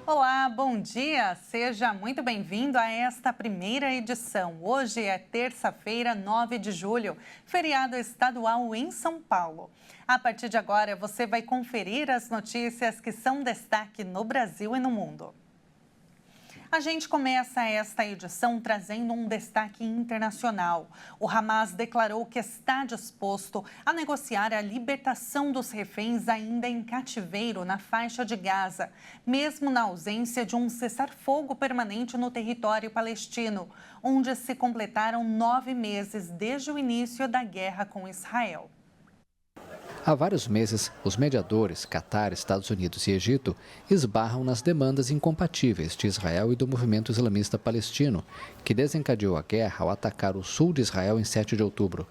Olá, bom dia! Seja muito bem-vindo a esta primeira edição. Hoje é terça-feira, 9 de julho, feriado estadual em São Paulo. A partir de agora, você vai conferir as notícias que são destaque no Brasil e no mundo. A gente começa esta edição trazendo um destaque internacional. O Hamas declarou que está disposto a negociar a libertação dos reféns ainda em cativeiro na faixa de Gaza, mesmo na ausência de um cessar-fogo permanente no território palestino, onde se completaram 9 meses desde o início da guerra com Israel. Há vários meses, os mediadores, Catar, Estados Unidos e Egito, esbarram nas demandas incompatíveis de Israel e do movimento islamista palestino, que desencadeou a guerra ao atacar o sul de Israel em 7 de outubro.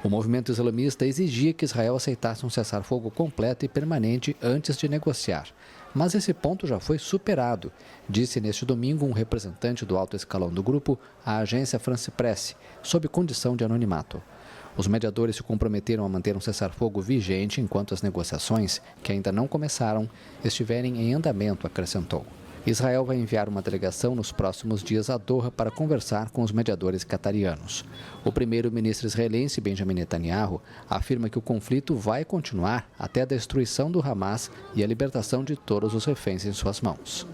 O movimento islamista exigia que Israel aceitasse um cessar-fogo completo e permanente antes de negociar. Mas esse ponto já foi superado, disse neste domingo um representante do alto escalão do grupo à agência France Presse, sob condição de anonimato. Os mediadores se comprometeram a manter um cessar-fogo vigente enquanto as negociações, que ainda não começaram, estiverem em andamento, acrescentou. Israel vai enviar uma delegação nos próximos dias a Doha para conversar com os mediadores catarianos. O primeiro-ministro israelense Benjamin Netanyahu afirma que o conflito vai continuar até a destruição do Hamas e a libertação de todos os reféns em suas mãos.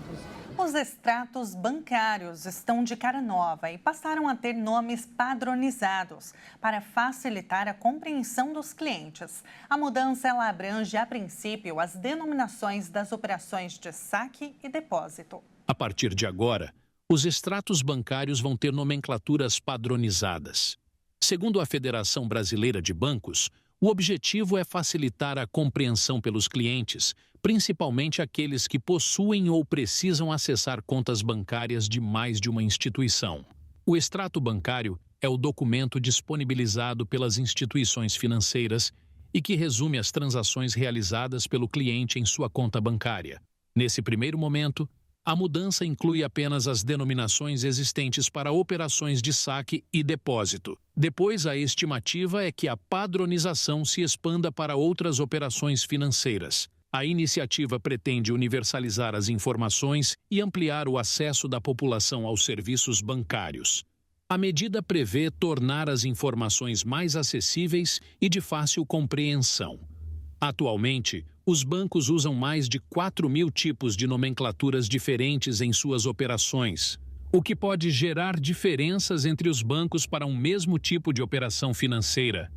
Os extratos bancários estão de cara nova e passaram a ter nomes padronizados para facilitar a compreensão dos clientes. A mudança ela abrange, a princípio, as denominações das operações de saque e depósito. A partir de agora, os extratos bancários vão ter nomenclaturas padronizadas. Segundo a Federação Brasileira de Bancos, o objetivo é facilitar a compreensão pelos clientes, principalmente aqueles que possuem ou precisam acessar contas bancárias de mais de uma instituição. O extrato bancário é o documento disponibilizado pelas instituições financeiras e que resume as transações realizadas pelo cliente em sua conta bancária. Nesse primeiro momento, a mudança inclui apenas as denominações existentes para operações de saque e depósito. Depois, a estimativa é que a padronização se expanda para outras operações financeiras. A iniciativa pretende universalizar as informações e ampliar o acesso da população aos serviços bancários. A medida prevê tornar as informações mais acessíveis e de fácil compreensão. Atualmente, os bancos usam mais de 4.000 tipos de nomenclaturas diferentes em suas operações, o que pode gerar diferenças entre os bancos para um mesmo tipo de operação financeira.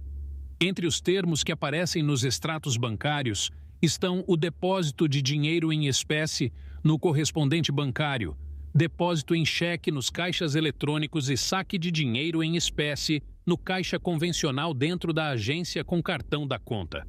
Entre os termos que aparecem nos extratos bancários estão o depósito de dinheiro em espécie no correspondente bancário, depósito em cheque nos caixas eletrônicos e saque de dinheiro em espécie no caixa convencional dentro da agência com cartão da conta.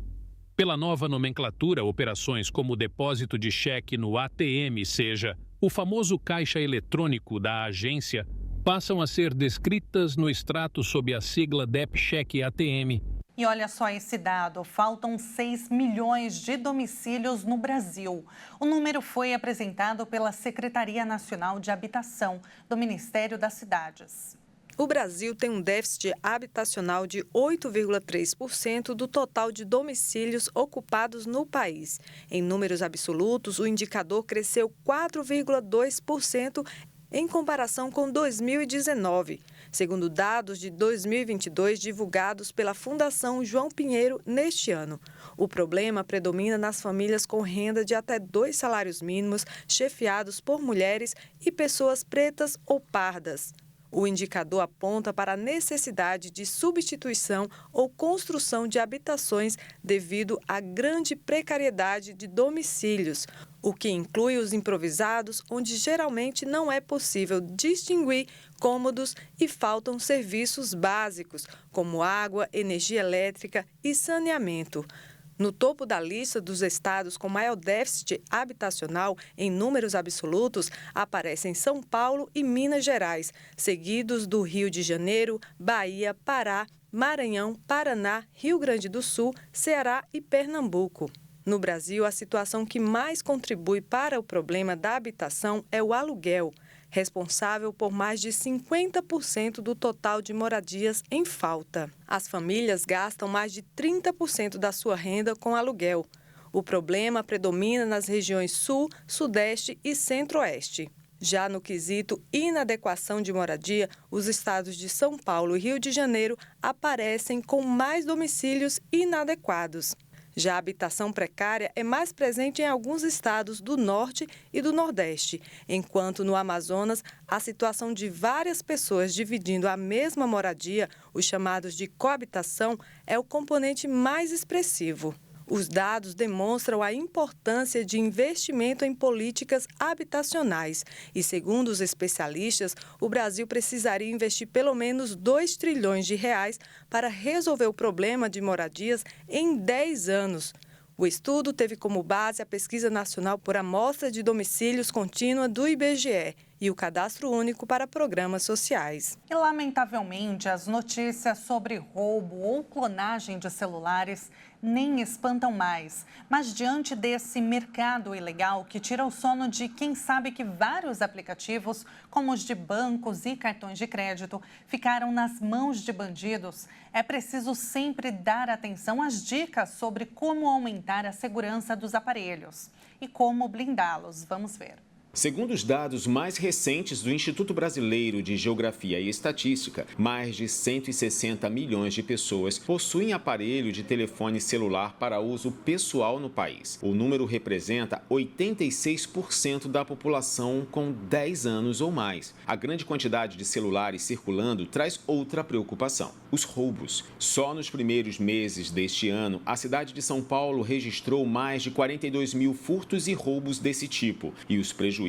Pela nova nomenclatura, operações como o depósito de cheque no ATM, seja o famoso caixa eletrônico da agência, passam a ser descritas no extrato sob a sigla DEP-Cheque ATM. E olha só esse dado, faltam 6 milhões de domicílios no Brasil. O número foi apresentado pela Secretaria Nacional de Habitação do Ministério das Cidades. O Brasil tem um déficit habitacional de 8,3% do total de domicílios ocupados no país. Em números absolutos, o indicador cresceu 4,2% em comparação com 2019, segundo dados de 2022 divulgados pela Fundação João Pinheiro neste ano. O problema predomina nas famílias com renda de até 2 salários mínimos, chefiados por mulheres e pessoas pretas ou pardas. O indicador aponta para a necessidade de substituição ou construção de habitações devido à grande precariedade de domicílios, o que inclui os improvisados, onde geralmente não é possível distinguir cômodos e faltam serviços básicos, como água, energia elétrica e saneamento. No topo da lista dos estados com maior déficit habitacional em números absolutos aparecem São Paulo e Minas Gerais, seguidos do Rio de Janeiro, Bahia, Pará, Maranhão, Paraná, Rio Grande do Sul, Ceará e Pernambuco. No Brasil, a situação que mais contribui para o problema da habitação é o aluguel, responsável por mais de 50% do total de moradias em falta. As famílias gastam mais de 30% da sua renda com aluguel. O problema predomina nas regiões Sul, Sudeste e Centro-Oeste. Já no quesito inadequação de moradia, os estados de São Paulo e Rio de Janeiro aparecem com mais domicílios inadequados. Já a habitação precária é mais presente em alguns estados do Norte e do Nordeste, enquanto no Amazonas, a situação de várias pessoas dividindo a mesma moradia, os chamados de coabitação, é o componente mais expressivo. Os dados demonstram a importância de investimento em políticas habitacionais e, segundo os especialistas, o Brasil precisaria investir pelo menos 2 trilhões de reais para resolver o problema de moradias em 10 anos. O estudo teve como base a Pesquisa Nacional por Amostra de Domicílios Contínua do IBGE e o Cadastro Único para Programas Sociais. E, lamentavelmente, as notícias sobre roubo ou clonagem de celulares nem espantam mais. Mas, diante desse mercado ilegal que tira o sono de quem sabe que vários aplicativos, como os de bancos e cartões de crédito, ficaram nas mãos de bandidos, é preciso sempre dar atenção às dicas sobre como aumentar a segurança dos aparelhos e como blindá-los. Vamos ver. Segundo os dados mais recentes do Instituto Brasileiro de Geografia e Estatística, mais de 160 milhões de pessoas possuem aparelho de telefone celular para uso pessoal no país. O número representa 86% da população com 10 anos ou mais. A grande quantidade de celulares circulando traz outra preocupação: os roubos. Só nos primeiros meses deste ano, a cidade de São Paulo registrou mais de 42 mil furtos e roubos desse tipo, e os prejuízos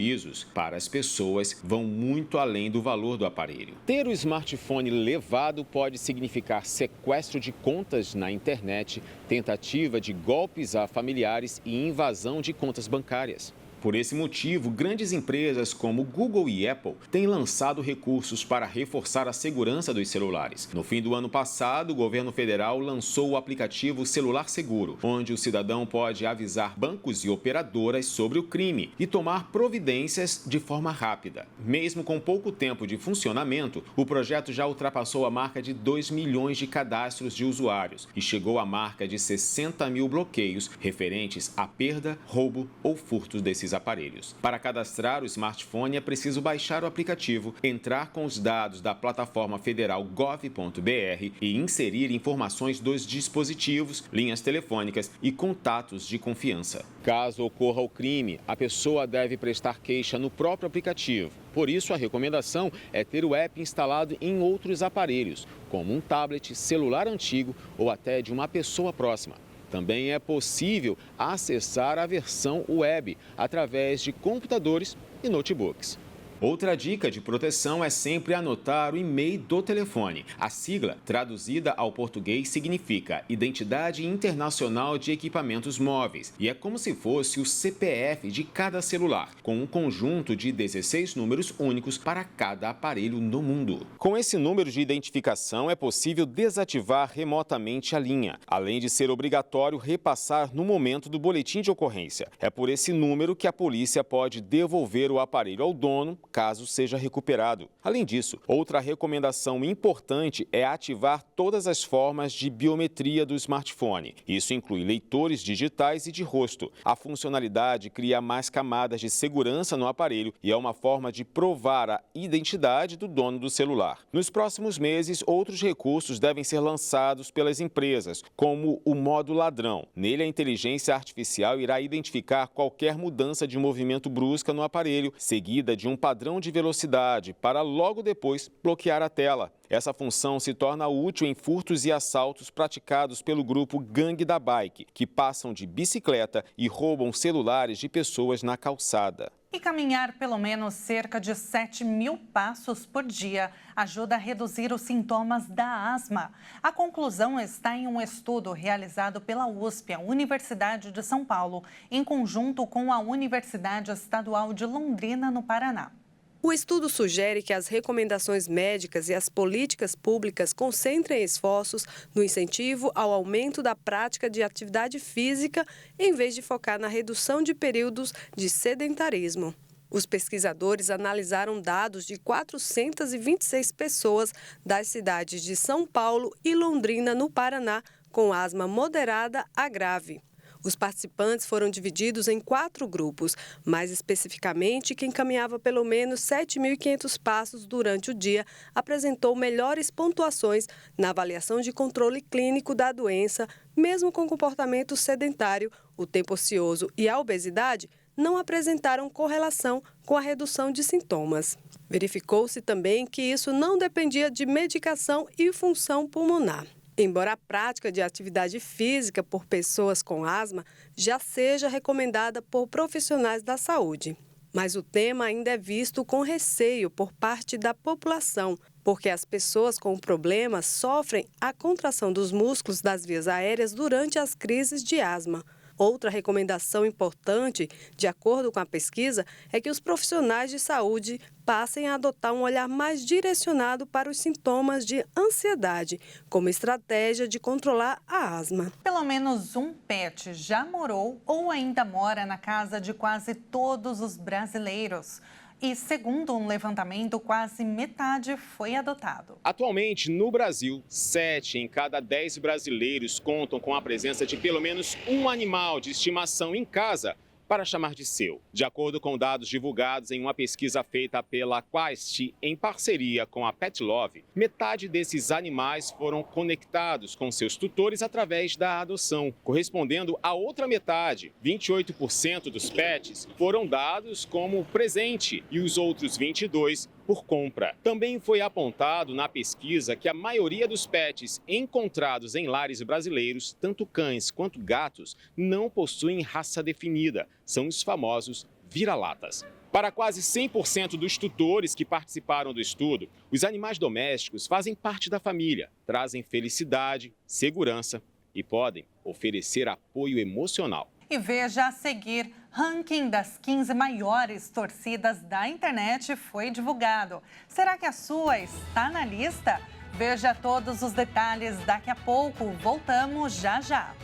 para as pessoas vão muito além do valor do aparelho. Ter o smartphone levado pode significar sequestro de contas na internet, tentativa de golpes a familiares e invasão de contas bancárias. Por esse motivo, grandes empresas como Google e Apple têm lançado recursos para reforçar a segurança dos celulares. No fim do ano passado, o governo federal lançou o aplicativo Celular Seguro, onde o cidadão pode avisar bancos e operadoras sobre o crime e tomar providências de forma rápida. Mesmo com pouco tempo de funcionamento, o projeto já ultrapassou a marca de 2 milhões de cadastros de usuários e chegou à marca de 60 mil bloqueios referentes à perda, roubo ou furtos desses aparelhos. Para cadastrar o smartphone é preciso baixar o aplicativo, entrar com os dados da plataforma federal gov.br e inserir informações dos dispositivos, linhas telefônicas e contatos de confiança. Caso ocorra o crime, a pessoa deve prestar queixa no próprio aplicativo. Por isso, a recomendação é ter o app instalado em outros aparelhos, como um tablet, celular antigo ou até de uma pessoa próxima. Também é possível acessar a versão web através de computadores e notebooks. Outra dica de proteção é sempre anotar o e-mail do telefone. A sigla, traduzida ao português, significa Identidade Internacional de Equipamentos Móveis e é como se fosse o CPF de cada celular, com um conjunto de 16 números únicos para cada aparelho no mundo. Com esse número de identificação, é possível desativar remotamente a linha, além de ser obrigatório repassar no momento do boletim de ocorrência. É por esse número que a polícia pode devolver o aparelho ao dono, caso seja recuperado. Além disso, outra recomendação importante é ativar todas as formas de biometria do smartphone. Isso inclui leitores digitais e de rosto. A funcionalidade cria mais camadas de segurança no aparelho e é uma forma de provar a identidade do dono do celular. Nos próximos meses, outros recursos devem ser lançados pelas empresas, como o modo ladrão. Nele, a inteligência artificial irá identificar qualquer mudança de movimento brusca no aparelho, seguida de um padrão de velocidade, para logo depois bloquear a tela. Essa função se torna útil em furtos e assaltos praticados pelo grupo Gangue da Bike, que passam de bicicleta e roubam celulares de pessoas na calçada. E caminhar pelo menos cerca de 7 mil passos por dia ajuda a reduzir os sintomas da asma. A conclusão está em um estudo realizado pela USP, a Universidade de São Paulo, em conjunto com a Universidade Estadual de Londrina, no Paraná. O estudo sugere que as recomendações médicas e as políticas públicas concentrem esforços no incentivo ao aumento da prática de atividade física, em vez de focar na redução de períodos de sedentarismo. Os pesquisadores analisaram dados de 426 pessoas das cidades de São Paulo e Londrina, no Paraná, com asma moderada a grave. Os participantes foram divididos em 4 grupos. Mais especificamente, quem caminhava pelo menos 7.500 passos durante o dia apresentou melhores pontuações na avaliação de controle clínico da doença, mesmo com comportamento sedentário. O tempo ocioso e a obesidade não apresentaram correlação com a redução de sintomas. Verificou-se também que isso não dependia de medicação e função pulmonar. Embora a prática de atividade física por pessoas com asma já seja recomendada por profissionais da saúde. Mas o tema ainda é visto com receio por parte da população, porque as pessoas com o problema sofrem a contração dos músculos das vias aéreas durante as crises de asma. Outra recomendação importante, de acordo com a pesquisa, é que os profissionais de saúde passem a adotar um olhar mais direcionado para os sintomas de ansiedade, como estratégia de controlar a asma. Pelo menos um pet já morou ou ainda mora na casa de quase todos os brasileiros. E, segundo um levantamento, quase metade foi adotado. Atualmente, no Brasil, 7 em cada 10 brasileiros contam com a presença de pelo menos um animal de estimação em casa para chamar de seu. De acordo com dados divulgados em uma pesquisa feita pela Quaest em parceria com a Pet Love, metade desses animais foram conectados com seus tutores através da adoção. Correspondendo à outra metade, 28% dos pets foram dados como presente e os outros 22% por compra. Também foi apontado na pesquisa que a maioria dos pets encontrados em lares brasileiros, tanto cães quanto gatos, não possuem raça definida. São os famosos vira-latas. Para quase 100% dos tutores que participaram do estudo, os animais domésticos fazem parte da família, trazem felicidade, segurança e podem oferecer apoio emocional. E veja a seguir, ranking das 15 maiores torcidas da internet foi divulgado. Será que a sua está na lista? Veja todos os detalhes daqui a pouco. Voltamos já já.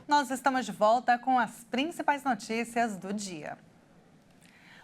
Nós estamos de volta com as principais notícias do dia.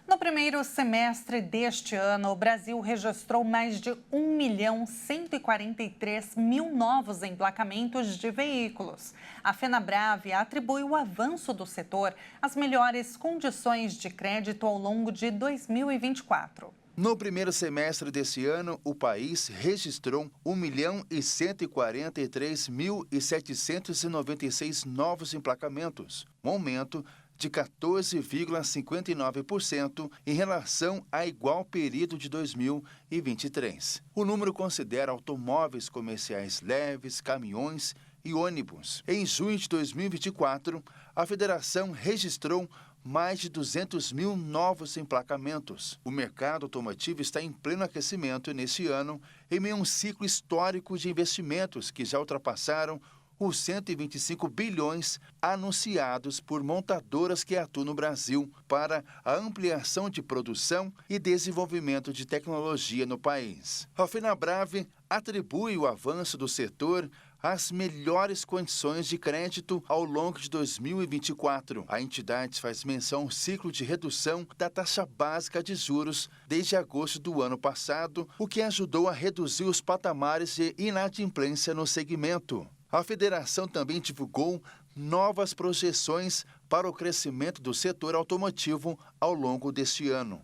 No primeiro semestre deste ano, o Brasil registrou mais de 1.143.000 novos emplacamentos de veículos. A FenaBrave atribui o avanço do setor às melhores condições de crédito ao longo de 2024. No primeiro semestre desse ano, o país registrou 1.143.796 novos emplacamentos, um aumento de 14,59% em relação a igual período de 2023. O número considera automóveis comerciais leves, caminhões e ônibus. Em junho de 2024, a federação registrou mais de 200.000 novos emplacamentos. O mercado automotivo está em pleno aquecimento neste ano, em meio a um ciclo histórico de investimentos que já ultrapassaram os 125 bilhões anunciados por montadoras que atuam no Brasil para a ampliação de produção e desenvolvimento de tecnologia no país. A FenaBrave atribui o avanço do setor às melhores condições de crédito ao longo de 2024. A entidade faz menção ao ciclo de redução da taxa básica de juros desde agosto do ano passado, o que ajudou a reduzir os patamares de inadimplência no segmento. A federação também divulgou novas projeções para o crescimento do setor automotivo ao longo deste ano.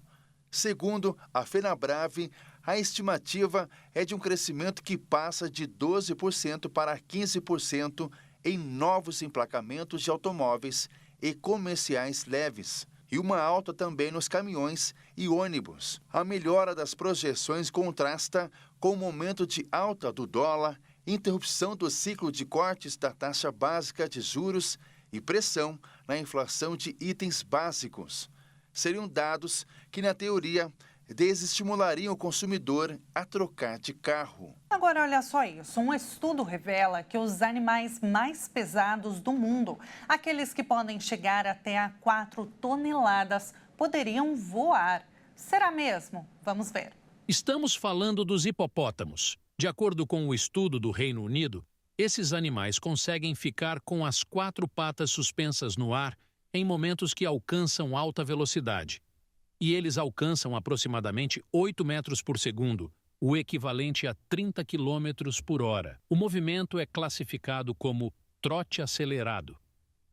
Segundo a FenaBrave, a estimativa é de um crescimento que passa de 12% para 15% em novos emplacamentos de automóveis e comerciais leves, e uma alta também nos caminhões e ônibus. A melhora das projeções contrasta com o momento de alta do dólar, interrupção do ciclo de cortes da taxa básica de juros e pressão na inflação de itens básicos. Seriam dados que, na teoria, desestimulariam o consumidor a trocar de carro. Agora, olha só isso. Um estudo revela que os animais mais pesados do mundo, aqueles que podem chegar até a 4 toneladas, poderiam voar. Será mesmo? Vamos ver. Estamos falando dos hipopótamos. De acordo com o estudo do Reino Unido, esses animais conseguem ficar com as 4 patas suspensas no ar em momentos que alcançam alta velocidade. E eles alcançam aproximadamente 8 metros por segundo, o equivalente a 30 quilômetros por hora. O movimento é classificado como trote acelerado,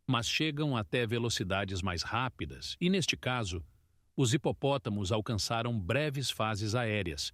mas chegam até velocidades mais rápidas e, neste caso, os hipopótamos alcançaram breves fases aéreas,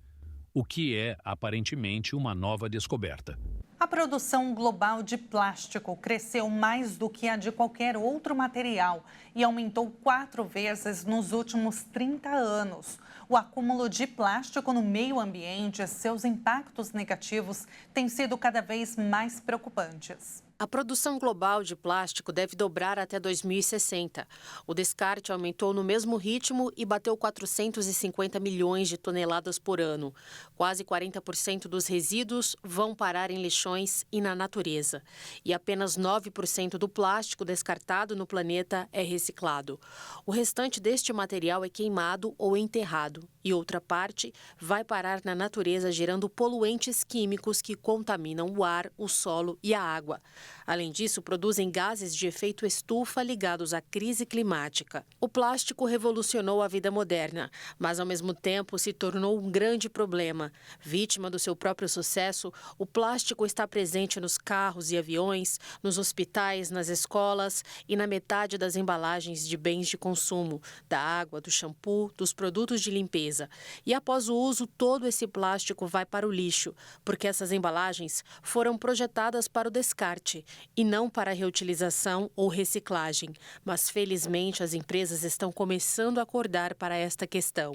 o que é, aparentemente, uma nova descoberta. A produção global de plástico cresceu mais do que a de qualquer outro material e aumentou 4 vezes nos últimos 30 anos. O acúmulo de plástico no meio ambiente e seus impactos negativos têm sido cada vez mais preocupantes. A produção global de plástico deve dobrar até 2060. O descarte aumentou no mesmo ritmo e bateu 450 milhões de toneladas por ano. Quase 40% dos resíduos vão parar em lixões e na natureza. E apenas 9% do plástico descartado no planeta é reciclado. O restante deste material é queimado ou enterrado. E outra parte vai parar na natureza, gerando poluentes químicos que contaminam o ar, o solo e a água. Além disso, produzem gases de efeito estufa ligados à crise climática. O plástico revolucionou a vida moderna, mas ao mesmo tempo se tornou um grande problema. Vítima do seu próprio sucesso, o plástico está presente nos carros e aviões, nos hospitais, nas escolas e na metade das embalagens de bens de consumo, da água, do shampoo, dos produtos de limpeza. E após o uso, todo esse plástico vai para o lixo, porque essas embalagens foram projetadas para o descarte e não para a reutilização ou reciclagem. Mas, felizmente, as empresas estão começando a acordar para esta questão.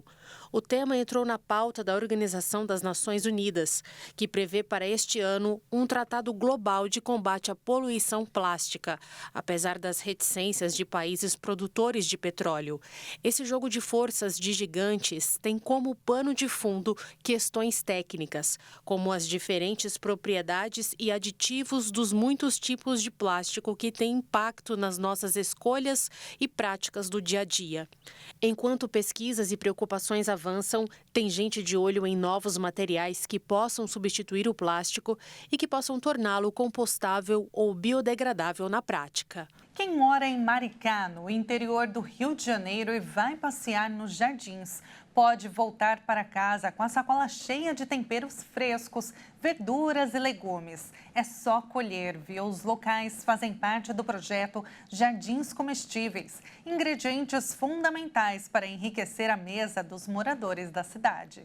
O tema entrou na pauta da Organização das Nações Unidas, que prevê para este ano um tratado global de combate à poluição plástica, apesar das reticências de países produtores de petróleo. Esse jogo de forças de gigantes tem como pano de fundo questões técnicas, como as diferentes propriedades e aditivos dos muitos tipos de plástico que têm impacto nas nossas escolhas e práticas do dia a dia. Enquanto pesquisas e preocupações avançam, tem gente de olho em novos materiais que possam substituir o plástico e que possam torná-lo compostável ou biodegradável na prática. Quem mora em Maricá, no interior do Rio de Janeiro, e vai passear nos jardins, pode voltar para casa com a sacola cheia de temperos frescos, verduras e legumes. É só colher, viu? Os locais fazem parte do projeto Jardins Comestíveis, ingredientes fundamentais para enriquecer a mesa dos moradores da cidade.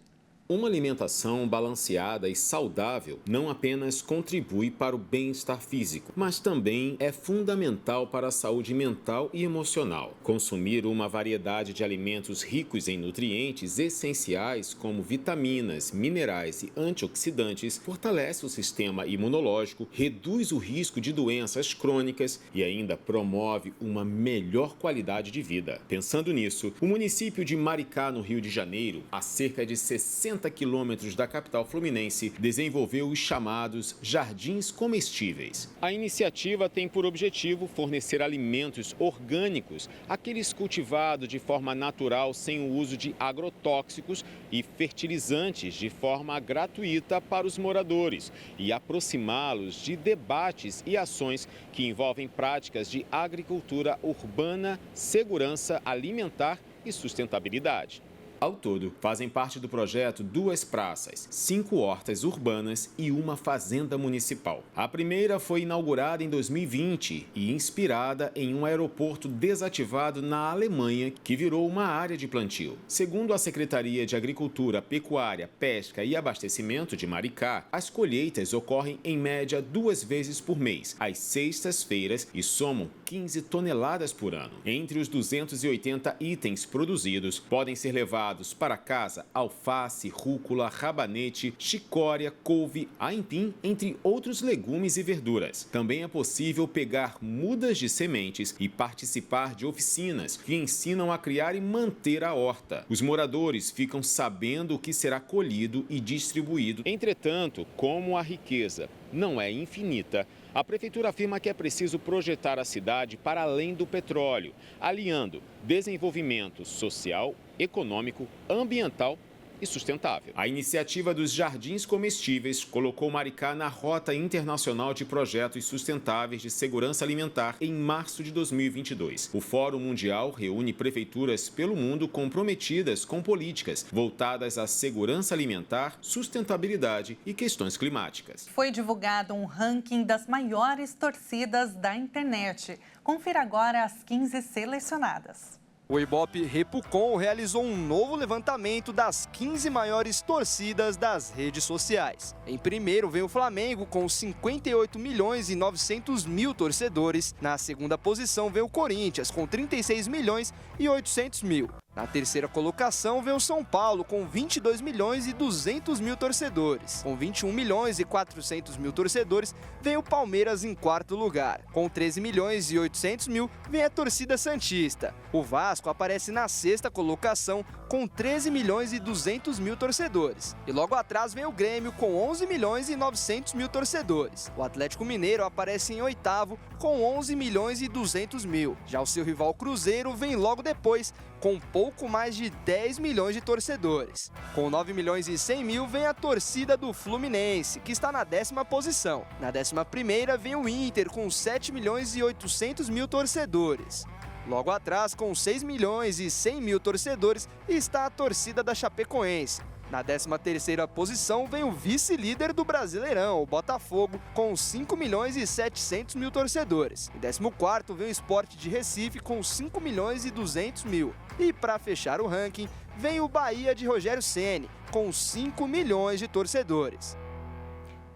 Uma alimentação balanceada e saudável não apenas contribui para o bem-estar físico, mas também é fundamental para a saúde mental e emocional. Consumir uma variedade de alimentos ricos em nutrientes essenciais como vitaminas, minerais e antioxidantes fortalece o sistema imunológico, reduz o risco de doenças crônicas e ainda promove uma melhor qualidade de vida. Pensando nisso, o município de Maricá, no Rio de Janeiro, a cerca de 60 quilômetros da capital fluminense, desenvolveu os chamados Jardins Comestíveis. A iniciativa tem por objetivo fornecer alimentos orgânicos, aqueles cultivados de forma natural sem o uso de agrotóxicos e fertilizantes de forma gratuita para os moradores e aproximá-los de debates e ações que envolvem práticas de agricultura urbana, segurança alimentar e sustentabilidade. Ao todo, fazem parte do projeto 2 praças, 5 hortas urbanas e uma fazenda municipal. A primeira foi inaugurada em 2020 e inspirada em um aeroporto desativado na Alemanha, que virou uma área de plantio. Segundo a Secretaria de Agricultura, Pecuária, Pesca e Abastecimento de Maricá, as colheitas ocorrem em média 2 vezes por mês, às sextas-feiras, e somam 15 toneladas por ano. Entre os 280 itens produzidos, podem ser levados levados para casa alface, rúcula, rabanete, chicória, couve, aipim, entre outros legumes e verduras. Também é possível pegar mudas de sementes e participar de oficinas que ensinam a criar e manter a horta. Os moradores ficam sabendo o que será colhido e distribuído. Entretanto, como a riqueza não é infinita, a prefeitura afirma que é preciso projetar a cidade para além do petróleo, aliando desenvolvimento social, econômico, ambiental e sustentável. A iniciativa dos Jardins Comestíveis colocou Maricá na Rota Internacional de Projetos Sustentáveis de Segurança Alimentar em março de 2022. O Fórum Mundial reúne prefeituras pelo mundo comprometidas com políticas voltadas à segurança alimentar, sustentabilidade e questões climáticas. Foi divulgado um ranking das maiores torcidas da internet. Confira agora as 15 selecionadas. O Ibope Repucon realizou um novo levantamento das 15 maiores torcidas das redes sociais. Em primeiro vem o Flamengo com 58 milhões e 900 mil torcedores. Na segunda posição vem o Corinthians com 36 milhões e 800 mil. Na terceira colocação vem o São Paulo com 22 milhões e 200 mil torcedores. Com 21 milhões e 400 mil torcedores, vem o Palmeiras em quarto lugar. Com 13 milhões e 800 mil, vem a torcida santista. O Vasco aparece na sexta colocação com 13 milhões e 200 mil torcedores. E logo atrás vem o Grêmio com 11 milhões e 900 mil torcedores. O Atlético Mineiro aparece em oitavo com 11 milhões e 200 mil. Já o seu rival Cruzeiro vem logo depois com pouco mais de 10 milhões de torcedores. Com 9 milhões e 100 mil vem a torcida do Fluminense, que está na 10ª posição. Na 11ª vem o Inter com 7 milhões e 800 mil torcedores. Logo atrás, com 6 milhões e 100 mil torcedores, está a torcida da Chapecoense. Na 13ª posição vem o vice-líder do Brasileirão, o Botafogo, com 5 milhões e 700 mil torcedores. Em 14º vem o Sport de Recife, com 5 milhões e 200 mil. E para fechar o ranking, vem o Bahia de Rogério Ceni, com 5 milhões de torcedores.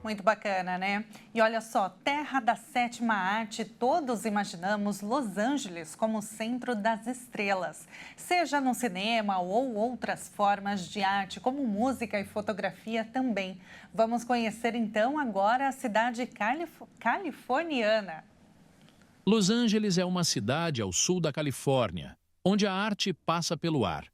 Muito bacana, né? E olha só, terra da sétima arte, todos imaginamos Los Angeles como o centro das estrelas. Seja no cinema ou outras formas de arte, como música e fotografia também. Vamos conhecer então agora a cidade californiana. Los Angeles é uma cidade ao sul da Califórnia, onde a arte passa pelo ar.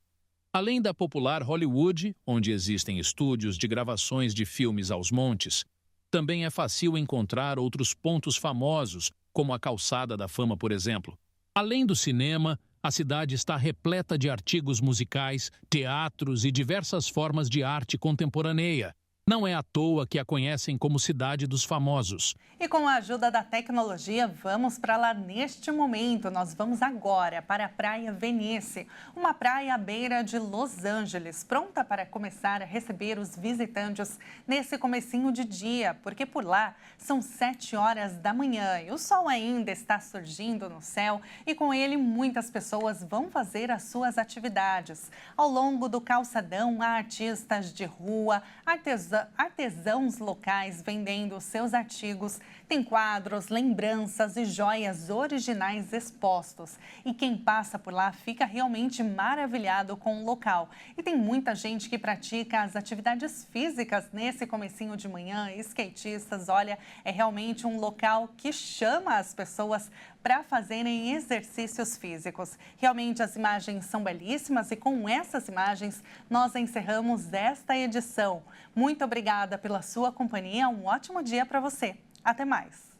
Além da popular Hollywood, onde existem estúdios de gravações de filmes aos montes, também é fácil encontrar outros pontos famosos, como a Calçada da Fama, por exemplo. Além do cinema, a cidade está repleta de artigos musicais, teatros e diversas formas de arte contemporânea. Não é à toa que a conhecem como Cidade dos Famosos. E com a ajuda da tecnologia, vamos para lá neste momento. Nós vamos agora para a Praia Venice, uma praia à beira de Los Angeles, pronta para começar a receber os visitantes nesse comecinho de dia, porque por lá são 7 horas da manhã e o sol ainda está surgindo no céu e com ele muitas pessoas vão fazer as suas atividades. Ao longo do calçadão, há artistas de rua, artesãos locais vendendo seus artigos, tem quadros, lembranças e joias originais expostos. E quem passa por lá fica realmente maravilhado com o local. E tem muita gente que pratica as atividades físicas nesse comecinho de manhã, skatistas, olha, é realmente um local que chama as pessoas para fazerem exercícios físicos. Realmente as imagens são belíssimas e com essas imagens nós encerramos esta edição. Muito obrigada pela sua companhia, um ótimo dia para você. Até mais!